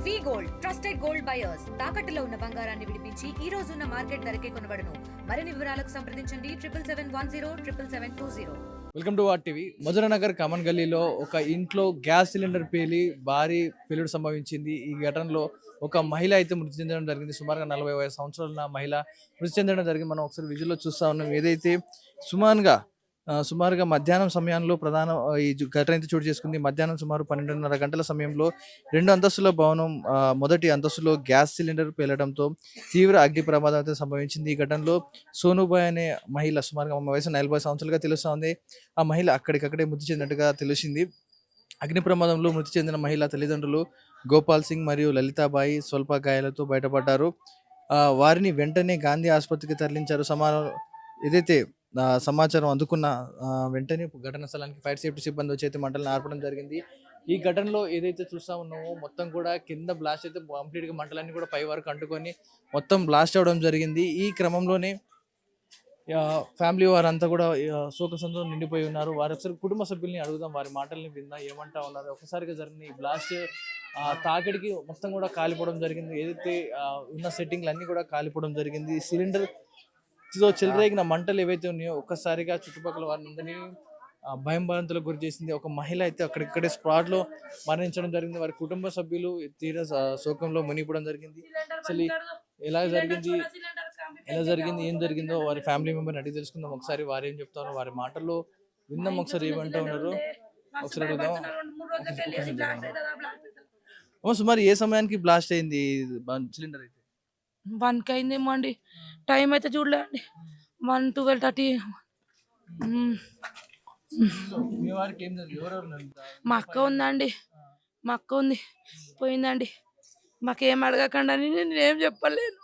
వి gold trusted gold buyers తాకట్టులో ఉన్న బంగారాన్ని విడిపించి ఈ రోజు ఉన్న మార్కెట్ ధరకే కొనబడును. మరిన్ని వివరాలకు సంప్రదించండి 7771077720. Welcome to what TV. Madhura Nagar come on గల్లీలో ఒక ఇంట్లో గ్యాస్ సిలిండర్ పేలి భారీ పేలుడు సంభవించింది. ఈ ఘటనలో ఒక మహిళ అయితే మృతి చెందడం జరిగింది. సుమారుగా 45 సంవత్సరాల మహిళ మృతి చెందడం జరిగింది. మనం ఒకసారి విజువల్లో చూస్తా ఉన్నాం. ఏదైతే సుమారుగా మధ్యాహ్నం సమయంలో ఈ ఘటన అయితే చోటు చేసుకుంది. మధ్యాహ్నం సుమారు 12:30 గంటల సమయంలో 2 అంతస్తుల భవనం మొదటి అంతస్తులో గ్యాస్ సిలిండర్ పేలడంతో తీవ్ర అగ్ని ప్రమాదం అయితే సంభవించింది. ఈ ఘటనలో సోనుబాయ్ అనే మహిళ సుమారుగా వయసు 40 సంవత్సరాలుగా తెలుస్తోంది. ఆ మహిళ అక్కడికక్కడే మృతి చెందినట్టుగా తెలిసింది. అగ్ని ప్రమాదంలో మృతి చెందిన మహిళ తల్లిదండ్రులు గోపాల్ సింగ్ మరియు లలితాబాయి స్వల్ప గాయాలతో బయటపడ్డారు. వారిని వెంటనే గాంధీ ఆసుపత్రికి తరలించారు. ఏదైతే సమాచారం అందుకున్న వెంటనే ఘటనా స్థలానికి ఫైర్ సేఫ్టీ సిబ్బంది వచ్చి అయితే మంటలను ఆర్పడం జరిగింది. ఈ ఘటనలో ఏదైతే చూస్తా ఉన్నామో మొత్తం కూడా కింద బ్లాస్ట్ అయితే కంప్లీట్గా మంటలన్నీ కూడా పై వరకు అంటుకొని మొత్తం బ్లాస్ట్ అవ్వడం జరిగింది. ఈ క్రమంలోనే ఫ్యామిలీ వారంతా కూడా శోకసంతో నిండిపోయి ఉన్నారు. వారి ఒకసారి కుటుంబ సభ్యుల్ని అడుగుదాం, వారి మాటల్ని విందా ఏమంటా ఉన్నారు. ఒకసారిగా జరిగిన ఈ బ్లాస్ట్ తాకిడికి మొత్తం కూడా కాలిపోవడం జరిగింది. ఏదైతే ఉన్న సెట్టింగ్లు అన్నీ కూడా కాలిపోవడం జరిగింది. సిలిండర్ చెలరేగిన మంటలు ఏవైతే ఉన్నాయో ఒక్కసారిగా చుట్టుపక్కల వారిని భయంభరంతులకు గురి చేసింది. ఒక మహిళ అయితే అక్కడిక్కడే స్పాట్లో మరణించడం జరిగింది. వారి కుటుంబ సభ్యులు తీవ్ర శోకంలో మునిగిపోవడం జరిగింది. అసలు ఎలా జరిగింది ఏం జరిగిందో వారి ఫ్యామిలీ మెంబర్ని అడిగి తెలుసుకుందాం. ఒకసారి వారు ఏం చెప్తారో వారి మాటల్లో విందాం. ఒకసారి ఏమంటా ఉన్నారు ఒకసారి అడుగుదాం. సుమారు ఏ సమయానికి బ్లాస్ట్ అయింది సిలిండర్? అయితే 1కి అయిందేమో అండి. టైం అయితే చూడలే అండి. 12:30. మా అక్క ఉందండి. మా అక్క ఉంది, పోయిందండి. మాకేం అడగకండి అని నేనేం చెప్పలేను.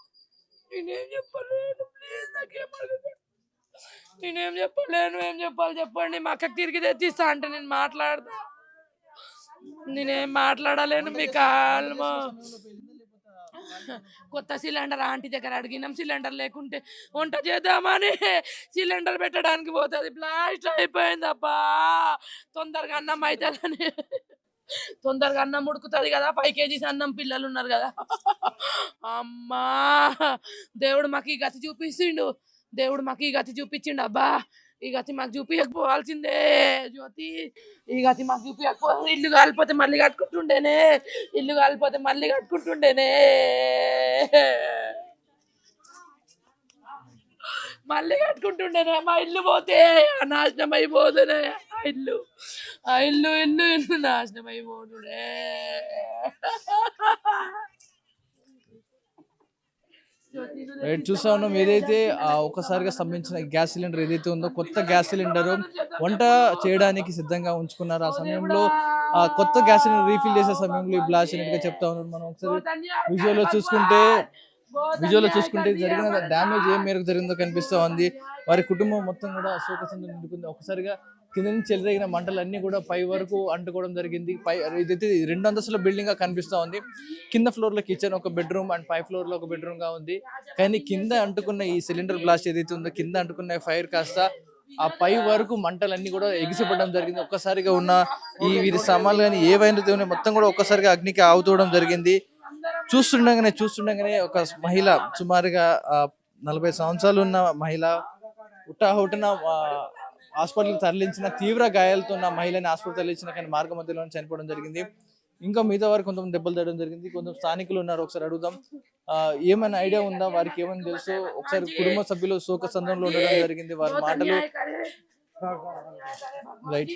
ప్లీజ్ నాకేం అడగకండి. నేనేం చెప్పలేను. ఏం చెప్పాలి చెప్పండి. మా అక్కకి తిరిగి తెచ్చిస్తా అంటే నేను మాట్లాడతా. నేనేం మాట్లాడలేను. మీ కాల్మో కొత్త సిలిండర్ ఆంటీ దగ్గర అడిగినాం. సిలిండర్ లేకుంటే వంట చేద్దామని సిలిండర్ పెట్టడానికి పోతుంది. బ్లాస్ట్ అయిపోయింది. అబ్బా తొందరగా అన్నం అవుతుందని, తొందరగా అన్నం ఉడుకుతుంది కదా. 5 kgs అన్నం, పిల్లలు ఉన్నారు కదా. అమ్మా దేవుడు మాకు ఈ గతి చూపించిండు. అబ్బా ఈ గతి మాకు చూపించకపోవాల్సిందే. జ్యోతి ఈ గతి మాకు చూపించకపోతే ఇల్లు కాలిపోతే మళ్ళీ కట్టుకుంటుండేనే. మా ఇల్లు పోతే నాశనం అయిపోతుండే. ఆ ఇల్లు నాశనం అయిపోతుండే. చూస్తా ఉన్నాం. ఏదైతే ఒకసారిగా స్తంభించిన గ్యాస్ సిలిండర్ ఏదైతే ఉందో, కొత్త గ్యాస్ సిలిండర్ వంట చేయడానికి సిద్ధంగా ఉంచుకున్నారు. ఆ సమయంలో కొత్త గ్యాస్ సిలిండర్ రీఫిల్ చేసే సమయంలో ఈ బ్లాస్ట్ అయినట్టుగా చెప్తా ఉన్నారు. మనం ఒకసారి విజువల్లో చూసుకుంటే జరిగిన డ్యామేజ్ ఏ మేరకు జరిగిందో కనిపిస్తూ ఉంది. వారి కుటుంబం మొత్తం కూడా శోకసంతో నిండుకుంది. ఒకసారిగా కింద నుంచి చెలరేగిన మంటలు అన్ని కూడా పై వరకు అంటుకోవడం జరిగింది. ఇదైతే 2 అంతస్తుల బిల్డింగ్ గా కనిపిస్తూ ఉంది. కింద ఫ్లోర్ లో కిచెన్, ఒక బెడ్రూమ్ అండ్ పై ఫ్లోర్ లో ఒక బెడ్రూమ్ గా ఉంది. కానీ కింద అంటుకున్న ఈ సిలిండర్ బ్లాస్ట్ ఏదైతే ఉందో, కింద అంటుకున్న ఫైర్ కాస్త ఆ పై వరకు మంటలన్నీ కూడా ఎగిసిపడడం జరిగింది. ఒక్కసారిగా ఉన్న వీరి సామాన్లు కానీ ఏవైనా మొత్తం కూడా ఒక్కసారిగా అగ్నికి ఆవుతూవడం జరిగింది. చూస్తుండగానే ఒక మహిళ సుమారుగా 40 సంవత్సరాలు ఉన్న మహిళ హుటాహుటిన హాస్పిటల్కి తరలించిన, తీవ్ర గాయాలతో ఉన్న మహిళని హాస్పిటల్ తరలించిన, కానీ మార్గ మధ్యలో చనిపోవడం జరిగింది. ఇంకా మిగతా వారికి కొంత దెబ్బలు తగ్గడం జరిగింది. కొంచెం స్థానికులు ఉన్నారు, ఒకసారి అడుగుదాం. ఏమైనా ఐడియా ఉందా, వారికి ఏమైనా తెలుసు? ఒకసారి కుటుంబ సభ్యులు శోక సంద్రంలో ఉండడం జరిగింది. వారి మాటలు రైట్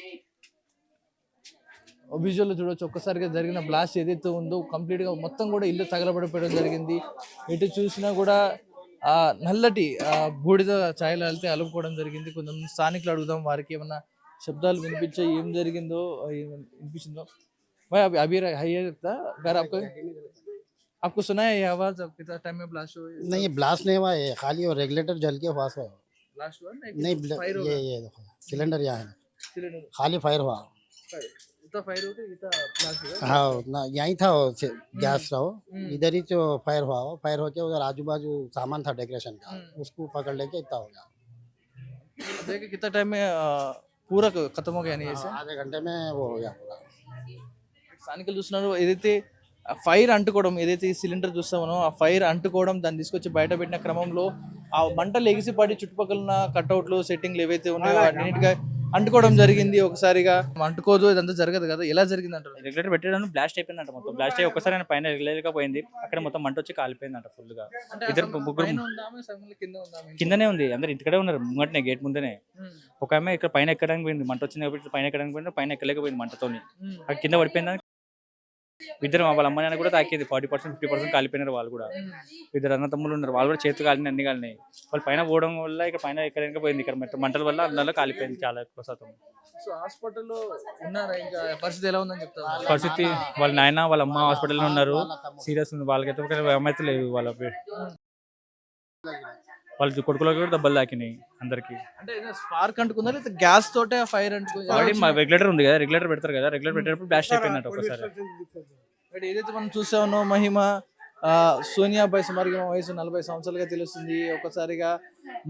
విజువల్ చూడవచ్చు. ఒక్కసారిగా జరిగిన బ్లాస్ట్ ఏదైతే ఉందో కంప్లీట్ గా మొత్తం కూడా ఇల్లు తగలబడిపోవడం జరిగింది. ఎటు చూసినా కూడా నల్లటి బూడిద ఛాయలు వెళ్తే అలుపుకోవడం జరిగింది. కొంతమంది స్థానికులు అడుగుదాం, వారికి ఏమన్నా శబ్దాలు వినిపించాయి, ఏం జరిగిందో వినిపించిందో. अभी है घर आपको सुना है ये आवाज? कितना टाइम में ब्लास्ट हुआ? नहीं, ब्लास्ट नहीं हुआ है, खाली वो रेगुलेटर जल के पास है। ब्लास्ट हुआ नहीं, ये देखो सिलेंडर यहाँ है, खाली फायर हुआ। इतना फायर हो गया, इतना ब्लास्ट हुआ? हाँ, उतना यहीं था वो गैस था, वो इधर ही जो फायर हुआ, फायर होके उधर आजू बाजू सामान था डेकोरेशन का, उसको पकड़ लेके इतना हो गया। देखिए कितना टाइम में पूरा खत्म हो गया? नहीं ऐसे आधे घंटे में वो हो गया पूरा। స్థానికులు చూస్తున్నారు. ఏదైతే ఫైర్ అంటుకోవడం, ఏదైతే ఈ సిలిండర్ చూస్తామో ఆ ఫైర్ అంటుకోవడం, దాన్ని తీసుకొచ్చి బయట పెట్టిన క్రమంలో ఆ మంటలు ఎగిసిపడి చుట్టుపక్కల ఉన్న కట్అవుట్లు సెట్టింగ్లు ఏవైతే ఉన్నాయో అన్నిటిగా అంటుకోవడం జరిగింది. ఒకసారిగా అంటుకోదు, ఇదంతా జరగదు కదా, ఎలా జరిగింది అంటారు? రెగ్యులేటర్ పెట్టడం బ్లాస్ట్ అయిపోయిందంట, మొత్తం బ్లాస్ట్ అయ్యి ఒకసారి ఆయన పైన రెగ్యులేటర్ పోయింది, అక్కడ మొత్తం మంట వచ్చి కాలిపోయిందంట ఫుల్ గా. ఇద్దరు ముగ్గురు పైన ఉందామా, సగంలో కింద ఉందామా? కిందనే ఉంది, అందరు ఇంటికడే ఉన్నారు ముంగటనే గేట్ ముందనే. ఒక ఆమె ఇక్కడ పైన ఎక్కడానికి పోయింది, మంట వచ్చింది కాబట్టి పైన ఎక్కడానికి పోయింది, పైన ఎక్కలేకపోయింది మంటతోని, అక్కడ కింద పడిపోయిందని. ఇద్దరు వాళ్ళ అమ్మ నాన్న కూడా తాకింది, 40% 50% కాలిపోయినారు వాళ్ళు కూడా. ఇద్దరు అన్న తమ్ముళ్ళు ఉన్నారు, వాళ్ళు కూడా చేతులు కాలినాయి, అన్ని కాలినాయి. వాళ్ళు పైన పోవడం వల్ల ఇక్కడ పైన ఎక్కడానికి పోయింది, ఇక్కడ మంటల వల్ల అందులో కాలిపోయింది చాలా ఎక్కువ శాతం. సో హాస్పిటల్లో ఉన్నారా, ఇంకా పరిస్థితి ఎలా ఉందని చెప్తారు? పరిస్థితి వాళ్ళ నాయన వాళ్ళ అమ్మ హాస్పిటల్లో ఉన్నారు, సీరియస్ ఉంది, వాళ్ళకైతే ఒక ఏమైతే లేదు, వాళ్ళ కొడుకులకు కూడా దెబ్బలు తాకినాయి అందరికి. అంటే స్పార్క్ అంటుకుందా లేదా గ్యాస్ తోటే ఫైర్ అంటుకుంది? ఆల్రెడీ మా రెగ్యులేటర్ ఉంది కదా, రెగ్యులేటర్ పెడతారు కదా, రెగ్యులేటర్ పెట్టేటప్పుడు బ్లాస్ట్ అయిపోయిందంట ఒకసారి. బట్ ఏదైతే మనం చూసామో మహిమ, సోనియా బై సుమారుగా వయసు 40 సంవత్సరాలుగా తెలుస్తుంది. ఒకసారిగా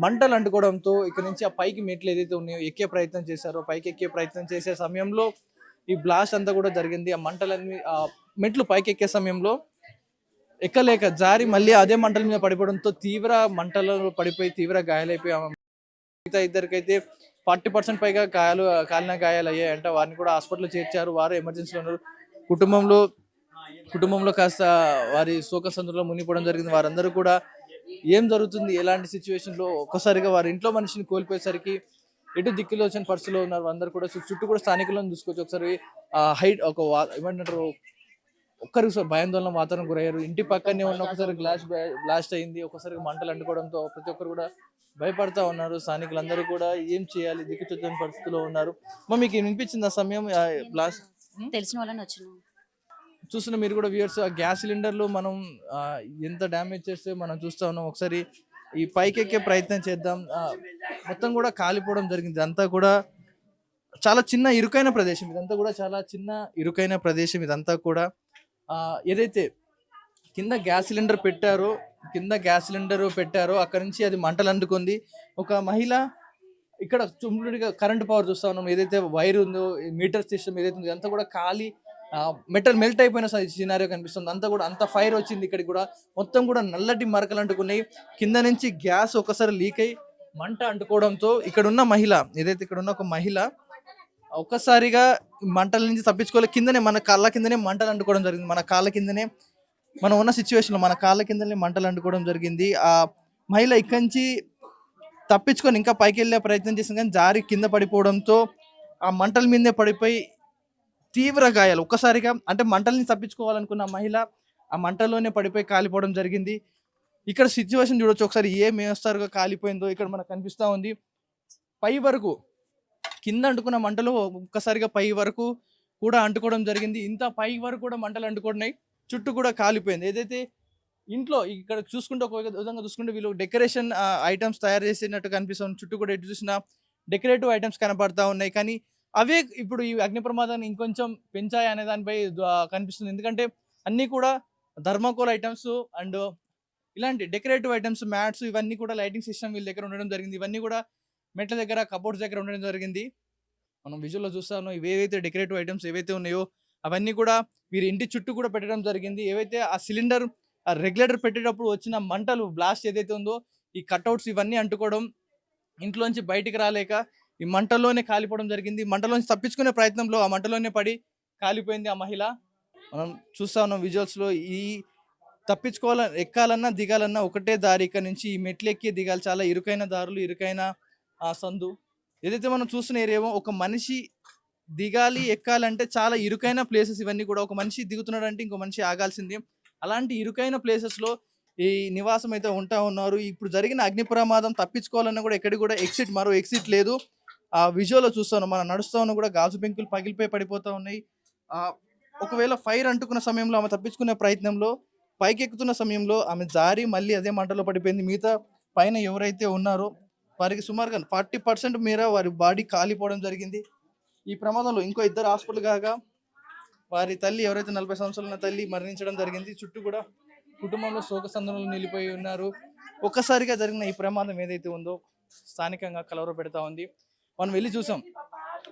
మంటలు అంటుకోవడంతో ఇక్కడ నుంచి ఆ పైకి మెట్లు ఏదైతే ఉన్నాయో ఎక్కే ప్రయత్నం చేశారో, పైకి ఎక్కే ప్రయత్నం చేసే సమయంలో ఈ బ్లాస్ట్ అంతా కూడా జరిగింది. ఆ మంటలన్నీ ఆ మెట్లు పైకి ఎక్కే సమయంలో ఎక్కలేక జారి మళ్ళీ అదే మంటల మీద పడిపోవడంతో తీవ్ర మంటలలో పడిపోయి తీవ్ర గాయాలైపోయి మిగతా ఇద్దరికైతే 40% పైగా కాలిన గాయాలు అయ్యాయంట. వారిని కూడా హాస్పిటల్లో చేర్చారు, వారు ఎమర్జెన్సీలో ఉన్నారు. కుటుంబంలో కాస్త వారి శోకసంద్రంలో మునిగిపోవడం జరిగింది. వారందరూ కూడా ఏం జరుగుతుంది, ఎలాంటి సిచ్యువేషన్లో ఒక్కసారిగా వారి ఇంట్లో మనిషిని కోల్పోయేసరికి ఎటు దిక్కులో వచ్చిన పరిస్థితిలో ఉన్నారు. అందరూ కూడా చుట్టూ కూడా స్థానికులను చూసుకోవచ్చు. ఒకసారి హైట్ ఏమంటారు, ఒక్కరికి భయాందోళన వాతావరణం గురయ్యారు. ఇంటి పక్కనే ఉన్న ఒకసారి బ్లాస్ట్ అయింది, ఒకసారి మంటలు అంటుకోవడంతో ప్రతి ఒక్కరు కూడా భయపడతా ఉన్నారు. స్థానికులందరూ కూడా ఏం చేయాలి దిక్కుతోచని పరిస్థితిలో ఉన్నారు. మీకు వినిపించింది ఆ సమయం బ్లాస్ట్? తెలిసిన వాళ్ళని వచ్చినాం. చూస్తున్న మీరు కూడా వ్యూవర్స్, ఆ గ్యాస్ సిలిండర్లు మనం ఎంత డ్యామేజ్ చేస్తే మనం చూస్తా ఉన్నాం. ఒకసారి ఈ పైకెక్కే ప్రయత్నం చేద్దాం. మొత్తం కూడా కాలిపోవడం జరిగింది. ఇదంతా కూడా చాలా చిన్న ఇరుకైన ప్రదేశం, ఇదంతా కూడా చాలా చిన్న ఇరుకైన ప్రదేశం. ఇదంతా కూడా ఏదైతే కింద గ్యాస్ సిలిండర్ పెట్టారో అక్కడ నుంచి అది మంటలు అంటుకుంది. ఒక మహిళ ఇక్కడ చుమ్ముడిగా కరెంట్ పవర్ చూస్తా ఉన్నాం, ఏదైతే వైర్ ఉందో మీటర్ సిస్టమ్ ఏదైతే ఉందో అంతా కూడా కాలి మెల్ట్ అయిపోయిన సినారియో కనిపిస్తుంది. అంతా కూడా అంత ఫైర్ వచ్చింది. ఇక్కడికి కూడా మొత్తం కూడా నల్లటి మరకలు అంటుకున్నాయి. కింద నుంచి గ్యాస్ ఒకసారి లీక్ అయి మంట అంటుకోవడంతో ఇక్కడ ఉన్న ఒక మహిళ ఒక్కసారిగా మంటల నుంచి తప్పించుకోవాలి, కిందనే మన కాళ్ళ కిందనే మంటలు అంటుకోవడం జరిగింది. మన కాళ్ళ కిందనే మనం ఉన్న సిచ్యువేషన్లో మన కాళ్ళ కిందనే మంటలు అంటుకోవడం జరిగింది. ఆ మహిళ ఇక్కడి నుంచి తప్పించుకొని ఇంకా పైకి వెళ్ళే ప్రయత్నం చేసింది, కానీ జారి కింద పడిపోవడంతో ఆ మంటల మీదే పడిపోయి తీవ్ర గాయాలు. ఒక్కసారిగా అంటే మంటల్ని తప్పించుకోవాలనుకున్న మహిళ ఆ మంటల్లోనే పడిపోయి కాలిపోవడం జరిగింది. ఇక్కడ సిచ్యువేషన్ చూడొచ్చు ఒకసారి, ఏ మేస్తారుగా కాలిపోయిందో ఇక్కడ మనకు కనిపిస్తూ ఉంది. పై వరకు కింద అంటుకున్న మంటలు ఒక్కసారిగా పై వరకు కూడా అంటుకోవడం జరిగింది. ఇంత పై వరకు కూడా మంటలు అంటుకున్నాయి, చుట్టూ కూడా కాలిపోయింది. ఏదైతే ఇంట్లో ఇక్కడ చూసుకుంటే ఒక విధంగా చూసుకుంటే వీళ్ళు డెకరేషన్ ఐటమ్స్ తయారు చేసినట్టు కనిపిస్తుంది. చుట్టూ కూడా ఎటు చూసినా డెకరేటివ్ ఐటమ్స్ కనపడతా ఉన్నాయి, కానీ అవే ఇప్పుడు ఈ అగ్ని ప్రమాదాన్ని ఇంకొంచెం పెంచాయి అనే దానిపై కనిపిస్తుంది. ఎందుకంటే అన్నీ కూడా థర్మాకోల్ ఐటమ్స్ అండ్ ఇలాంటి డెకరేటివ్ ఐటమ్స్, మ్యాట్స్, ఇవన్నీ కూడా లైటింగ్ సిస్టమ్ వీళ్ళ దగ్గర ఉండడం జరిగింది. ఇవన్నీ కూడా మెట్ల దగ్గర, కబోర్డ్స్ దగ్గర ఉండడం జరిగింది. మనం విజువల్లో చూస్తాను ఏవైతే డెకరేటివ్ ఐటమ్స్ ఏవైతే ఉన్నాయో అవన్నీ కూడా వీరి ఇంటి చుట్టూ కూడా పెట్టడం జరిగింది. ఏవైతే ఆ సిలిండర్ ఆ రెగ్యులేటర్ పెట్టేటప్పుడు వచ్చిన మంటలు బ్లాస్ట్ ఏదైతే ఉందో ఈ కట్అవుట్స్ ఇవన్నీ అంటుకోవడం, ఇంట్లోంచి బయటికి రాలేక ఈ మంటల్లోనే కాలిపోవడం జరిగింది. మంటలోంచి తప్పించుకునే ప్రయత్నంలో ఆ మంటలోనే పడి కాలిపోయింది ఆ మహిళ. మనం చూస్తా ఉన్నాం విజువల్స్లో. ఈ ఎక్కాలన్నా దిగాలన్నా ఒకటే దారి, ఇక్కడ నుంచి ఈ మెట్లు ఎక్కి దిగాలి. చాలా ఇరుకైన దారులు, ఇరుకైన సందు. ఏదైతే మనం చూస్తున్న ఏరియామో ఒక మనిషి దిగాలి ఎక్కాలంటే చాలా ఇరుకైన ప్లేసెస్ ఇవన్నీ కూడా. ఒక మనిషి దిగుతున్నాడంటే ఇంకో మనిషి ఆగాల్సిందే. అలాంటి ఇరుకైన ప్లేసెస్లో ఈ నివాసం అయితే ఉంటా ఉన్నారు. ఇప్పుడు జరిగిన అగ్ని ప్రమాదం తప్పించుకోవాలన్నా కూడా ఎక్కడికి కూడా మరో ఎగ్జిట్ లేదు. ఆ విజువల్లో చూస్తాను, మనం నడుస్తూ ఉన్నా కూడా గాజు పెంకులు పగిలిపోయి పడిపోతూ ఉన్నాయి. ఒకవేళ ఫైర్ అంటుకున్న సమయంలో ఆమె తప్పించుకునే ప్రయత్నంలో పైకి ఎక్కుతున్న సమయంలో ఆమె జారి మళ్ళీ అదే మంటలో పడిపోయింది. మిగతా పైన ఎవరైతే ఉన్నారో వారికి సుమారుగా 40% మేర వారి బాడీ కాలిపోవడం జరిగింది. ఈ ప్రమాదంలో ఇంకో 2 హాస్పిటల్ కాగా వారి తల్లి, ఎవరైతే 40 సంవత్సరాల ఉన్న తల్లి మరణించడం జరిగింది. చుట్టూ కూడా కుటుంబంలో శోకసంద్రంలో నిలిపోయి ఉన్నారు. ఒక్కసారిగా జరిగిన ఈ ప్రమాదం ఏదైతే ఉందో స్థానికంగా కలవర పెడతా ఉంది. మనం వెళ్ళి చూసాం,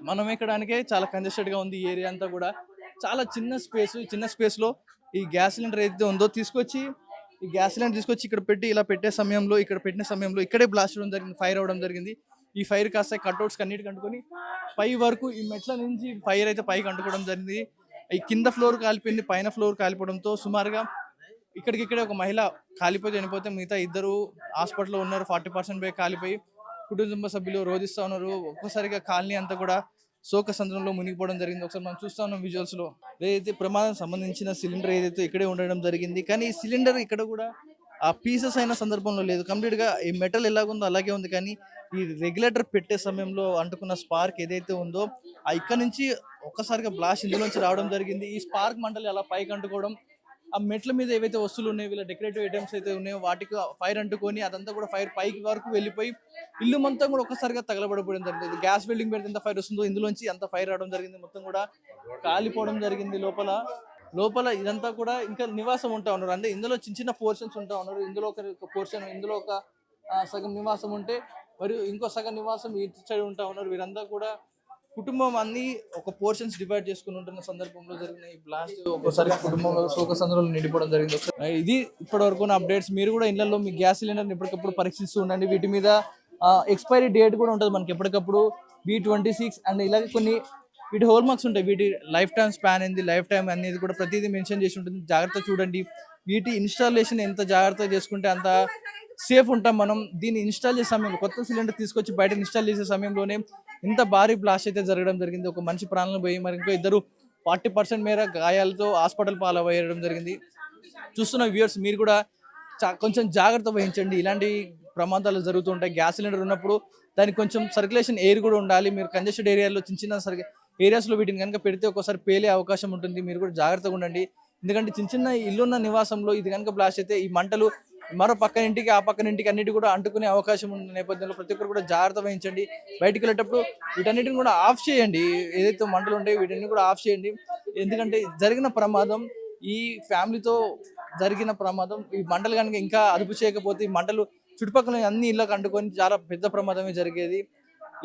మనం ఎక్కడానికే చాలా కంజెస్టెడ్గా ఉంది ఈ ఏరియా అంతా కూడా. చాలా చిన్న స్పేస్లో ఈ గ్యాస్ సిలిండర్ ఏదైతే ఉందో తీసుకొచ్చి ఈ గ్యాస్ సిలిండర్ తీసుకొచ్చి ఇక్కడ పెట్టి ఇలా పెట్టిన సమయంలో ఇక్కడే బ్లాస్ట్ అవడం జరిగింది, ఫైర్ అవడం జరిగింది. ఈ ఫైర్ కాస్త కట్అవుట్స్ అన్నిటికి అంటుకొని పై వరకు ఈ మెట్ల నుంచి ఫైర్ అయితే పైకి అంటుకోవడం జరిగింది. ఈ కింద ఫ్లోర్ కాలిపోయింది, పైన ఫ్లోర్ కాలిపోవడంతో సుమారుగా ఇక్కడికిక్కడే ఒక మహిళ కాలిపోయి చనిపోతే మిగతా ఇద్దరు హాస్పిటల్లో ఉన్నారు. 40% పై కాలిపోయి కుటుంబ సభ్యులు రోధిస్తూ ఉన్నారు. ఒక్కసారిగా కాలనీ అంతా కూడా శోక సంద్రంలో మునిగిపోవడం జరిగింది. ఒకసారి మనం చూస్తా ఉన్నాం విజువల్స్ లో. ఏదైతే ప్రమాదం సంబంధించిన సిలిండర్ ఏదైతే ఇక్కడే ఉండడం జరిగింది, కానీ ఈ సిలిండర్ ఇక్కడ కూడా ఆ పీసెస్ అయిన సందర్భంలో లేదు. కంప్లీట్ గా ఈ మెటల్ ఎలాగుందో అలాగే ఉంది. కానీ ఈ రెగ్యులేటర్ పెట్టే సమయంలో అంటుకున్న స్పార్క్ ఏదైతే ఉందో ఆ ఇక్కడ నుంచి ఒక్కసారిగా బ్లాస్ట్ ఇందులోంచి రావడం జరిగింది. ఈ స్పార్క్ మంటలు అలా పైకి అంటుకోవడం, ఆ మెట్ల మీద ఏవైతే వస్తువులు ఉన్నాయో, వీళ్ళ డెకరేటివ్ ఐటమ్స్ అయితే ఉన్నాయో వాటికి ఫైర్ అంటుకొని అదంతా కూడా ఫైర్ పైకి వరకు వెళ్ళిపోయి ఇల్లు మొత్తం కూడా ఒక్కసారిగా తగలబడిపోవడం జరిగింది. గ్యాస్ వెల్డింగ్ పెడితే ఎంత ఫైర్ వస్తుందో ఇందులోంచి అంత ఫైర్ రావడం జరిగింది. మొత్తం కూడా కాలిపోవడం జరిగింది. లోపల ఇదంతా కూడా ఇంకా నివాసం ఉంటా ఉన్నారు. అంటే ఇందులో చిన్న పోర్షన్స్ ఉంటా ఉన్నారు. ఇందులో ఒక పోర్షన్, ఇందులో ఒక సగం నివాసం ఉంటే మరియు ఇంకో సగం నివాసం ఇటు సైడ్ ఉంటా ఉన్నారు. వీరంతా కూడా కుటుంబం అన్ని ఒక పోర్షన్స్ డివైడ్ చేసుకుని ఉంటున్న సందర్భంలో జరిగిన ఈ బ్లాస్ట్ ఒకసారి కుటుంబంలో శోక సంద్రంలో నిండిపోవడం జరిగింది. ఇది ఇప్పటి వరకు అప్డేట్స్. మీరు కూడా ఇళ్లలో మీ గ్యాస్ సిలిండర్ ఎప్పటికప్పుడు పరీక్షిస్తూ ఉండండి. వీటి మీద ఎక్స్పైరీ డేట్ కూడా ఉంటుంది మనకి ఎప్పటికప్పుడు. B26 అండ్ ఇలాగే కొన్ని వీటి హోల్ మార్క్స్ ఉంటాయి. వీటి లైఫ్ టైం స్పాన్ ఏంది, లైఫ్ టైం అనేది కూడా ప్రతిదీ మెన్షన్ చేసి ఉంటుంది. జాగ్రత్త చూడండి. వీటి ఇన్స్టాలేషన్ ఎంత జాగ్రత్తగా చేసుకుంటే అంత సేఫ్ ఉంటాం మనం. దీన్ని ఇన్స్టాల్ చేసే సమయంలో, కొత్త సిలిండర్ తీసుకొచ్చి బయట ఇన్స్టాల్ చేసే సమయంలోనే ఇంత భారీ బ్లాస్ట్ అయితే జరగడం జరిగింది. ఒక మనిషి ప్రాణాలు పోయి మరి ఇంకో ఇద్దరు 40% మేర గాయాలతో హాస్పిటల్ పాలవేయడం జరిగింది. చూస్తున్న వ్యూవర్స్ మీరు కూడా కొంచెం జాగ్రత్త వహించండి. ఇలాంటి ప్రమాదాలు జరుగుతుంటాయి. గ్యాస్ సిలిండర్ ఉన్నప్పుడు దానికి కొంచెం సర్క్యులేషన్ ఎయిర్ కూడా ఉండాలి. మీరు కంజెస్టెడ్ ఏరియాలో చిన్న ఏరియాస్లో వీటిని కనుక పెడితే ఒక్కోసారి పేలే అవకాశం ఉంటుంది. మీరు కూడా జాగ్రత్తగా ఉండండి. ఎందుకంటే చిన్న ఇల్లున్న నివాసంలో ఇది కనుక బ్లాస్ట్ అయితే ఈ మంటలు మరో పక్కన ఇంటికి ఆ పక్కన ఇంటికి అన్నిటి కూడా అంటుకునే అవకాశం ఉన్న నేపథ్యంలో ప్రతి ఒక్కరు కూడా జాగ్రత్త వహించండి. బయటికి వెళ్ళేటప్పుడు వీటన్నిటిని కూడా ఆఫ్ చేయండి. ఏదైతే మంటలు ఉంటాయో వీటన్ని కూడా ఆఫ్ చేయండి. ఎందుకంటే జరిగిన ప్రమాదం, ఈ ఫ్యామిలీతో జరిగిన ప్రమాదం, ఈ మంటలు కనుక ఇంకా అదుపు చేయకపోతే ఈ మంటలు చుట్టుపక్కల అన్ని ఇళ్ళకి అంటుకొని చాలా పెద్ద ప్రమాదమే జరిగేది.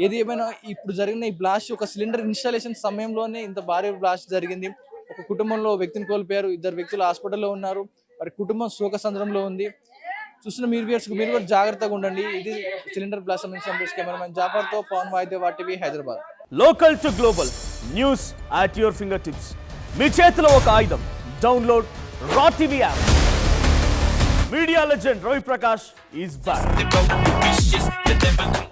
ఏది ఏమైనా ఇప్పుడు జరిగిన ఈ బ్లాస్ట్ ఒక సిలిండర్ ఇన్స్టాలేషన్ సమయంలోనే ఇంత భారీ బ్లాస్ట్ జరిగింది. ఒక కుటుంబంలో వ్యక్తిని కోల్పోయారు. 2 వ్యక్తులు హాస్పిటల్లో ఉన్నారు. వారి కుటుంబం శోక సంద్రంలో ఉంది. చూస్తున్న మీరు కూడా జాగ్రత్తగా ఉండండి. ఇది సిలిండర్ బ్లాస్ట్ సంబంధించిన కెమెరామెన్ జాఫర్తో పవన్ వాయిద్య వాటివి Hyderabad. Local to global news at your fingertips. మీ చేతిలో ఒక ఆయుధం. Download R TV app. Media legend Ravi Prakash is back.